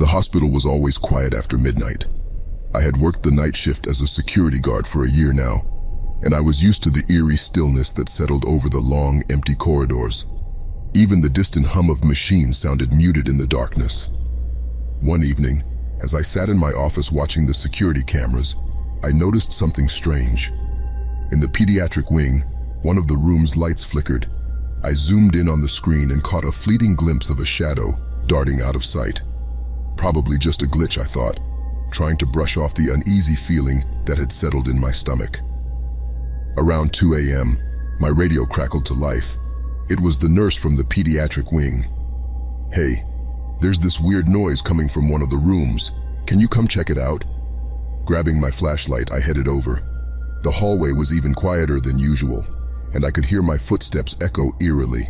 The hospital was always quiet after midnight. I had worked the night shift as a security guard for a year now, and I was used to the eerie stillness that settled over the long, empty corridors. Even the distant hum of machines sounded muted in the darkness. One evening, as I sat in my office watching the security cameras, I noticed something strange. In the pediatric wing, one of the room's lights flickered. I zoomed in on the screen and caught a fleeting glimpse of a shadow darting out of sight. Probably just a glitch, I thought, trying to brush off the uneasy feeling that had settled in my stomach. Around 2 a.m., my radio crackled to life. It was the nurse from the pediatric wing. "Hey, there's this weird noise coming from one of the rooms. Can you come check it out?" Grabbing my flashlight, I headed over. The hallway was even quieter than usual, and I could hear my footsteps echo eerily.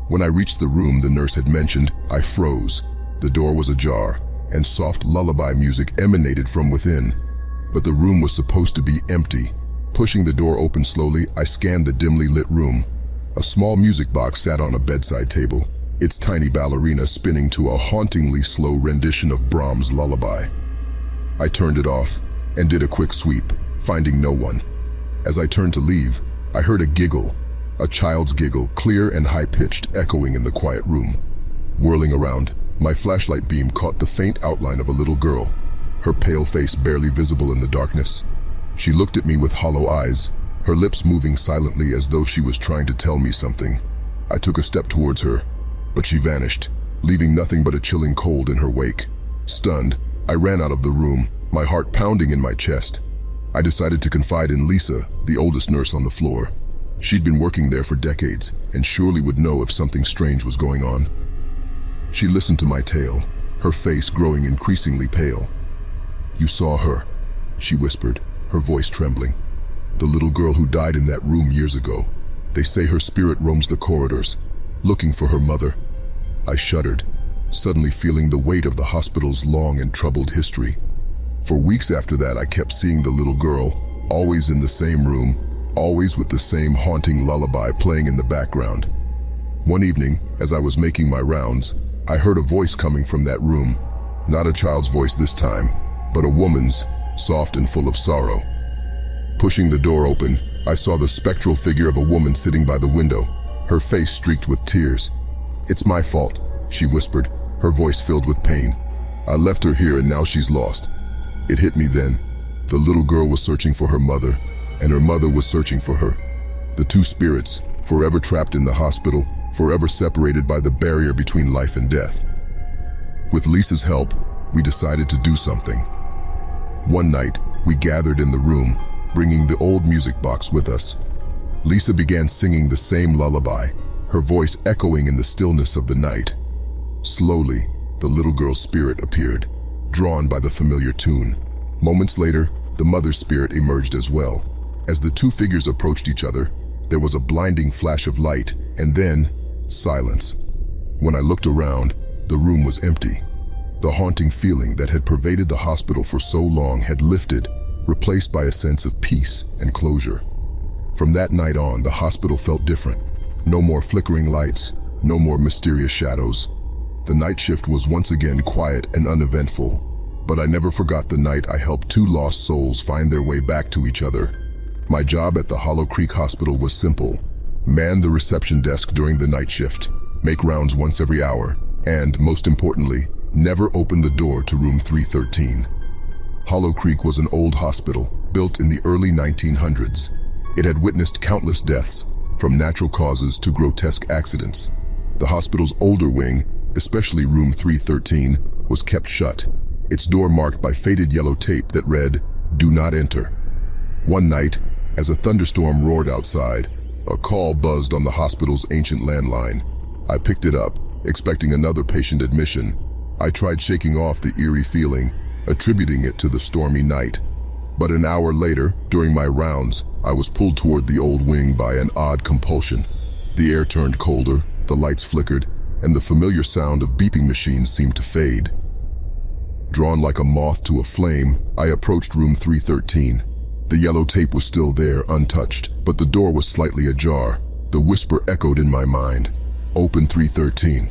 When I reached the room the nurse had mentioned, I froze. The door was ajar, and soft lullaby music emanated from within. But the room was supposed to be empty. Pushing the door open slowly, I scanned the dimly lit room. A small music box sat on a bedside table, its tiny ballerina spinning to a hauntingly slow rendition of Brahms' lullaby. I turned it off and did a quick sweep, finding no one. As I turned to leave, I heard a giggle, a child's giggle, clear and high-pitched, echoing in the quiet room. Whirling around, my flashlight beam caught the faint outline of a little girl, her pale face barely visible in the darkness. She looked at me with hollow eyes, her lips moving silently as though she was trying to tell me something. I took a step towards her, but she vanished, leaving nothing but a chilling cold in her wake. Stunned, I ran out of the room, my heart pounding in my chest. I decided to confide in Lisa, the oldest nurse on the floor. She'd been working there for decades and surely would know if something strange was going on. She listened to my tale, her face growing increasingly pale. "You saw her," she whispered, her voice trembling. "The little girl who died in that room years ago. They say her spirit roams the corridors, looking for her mother." I shuddered, suddenly feeling the weight of the hospital's long and troubled history. For weeks after that, I kept seeing the little girl, always in the same room, always with the same haunting lullaby playing in the background. One evening, as I was making my rounds, I heard a voice coming from that room. Not a child's voice this time, but a woman's, soft and full of sorrow. Pushing the door open, I saw the spectral figure of a woman sitting by the window, her face streaked with tears. "It's my fault," she whispered, her voice filled with pain. "I left her here and now she's lost." It hit me then. The little girl was searching for her mother, and her mother was searching for her. The two spirits, forever trapped in the hospital, forever separated by the barrier between life and death. With Lisa's help, we decided to do something. One night, we gathered in the room, bringing the old music box with us. Lisa began singing the same lullaby, her voice echoing in the stillness of the night. Slowly, the little girl's spirit appeared, drawn by the familiar tune. Moments later, the mother's spirit emerged as well. As the two figures approached each other, there was a blinding flash of light, and then, silence. When I looked around, the room was empty. The haunting feeling that had pervaded the hospital for so long had lifted, replaced by a sense of peace and closure. From that night on, the hospital felt different. No more flickering lights, no more mysterious shadows. The night shift was once again quiet and uneventful, but I never forgot the night I helped two lost souls find their way back to each other. My job at the Hollow Creek Hospital was simple: man the reception desk during the night shift, make rounds once every hour, and, most importantly, never open the door to room 313. Hollow Creek was an old hospital, built in the early 1900s. It had witnessed countless deaths, from natural causes to grotesque accidents. The hospital's older wing, especially room 313, was kept shut, its door marked by faded yellow tape that read, "Do not enter." One night, as a thunderstorm roared outside, a call buzzed on the hospital's ancient landline. I picked it up, expecting another patient admission. I tried shaking off the eerie feeling, attributing it to the stormy night. But an hour later, during my rounds, I was pulled toward the old wing by an odd compulsion. The air turned colder, the lights flickered, and the familiar sound of beeping machines seemed to fade. Drawn like a moth to a flame, I approached room 313. The yellow tape was still there, untouched, but the door was slightly ajar. The whisper echoed in my mind, "Open 313."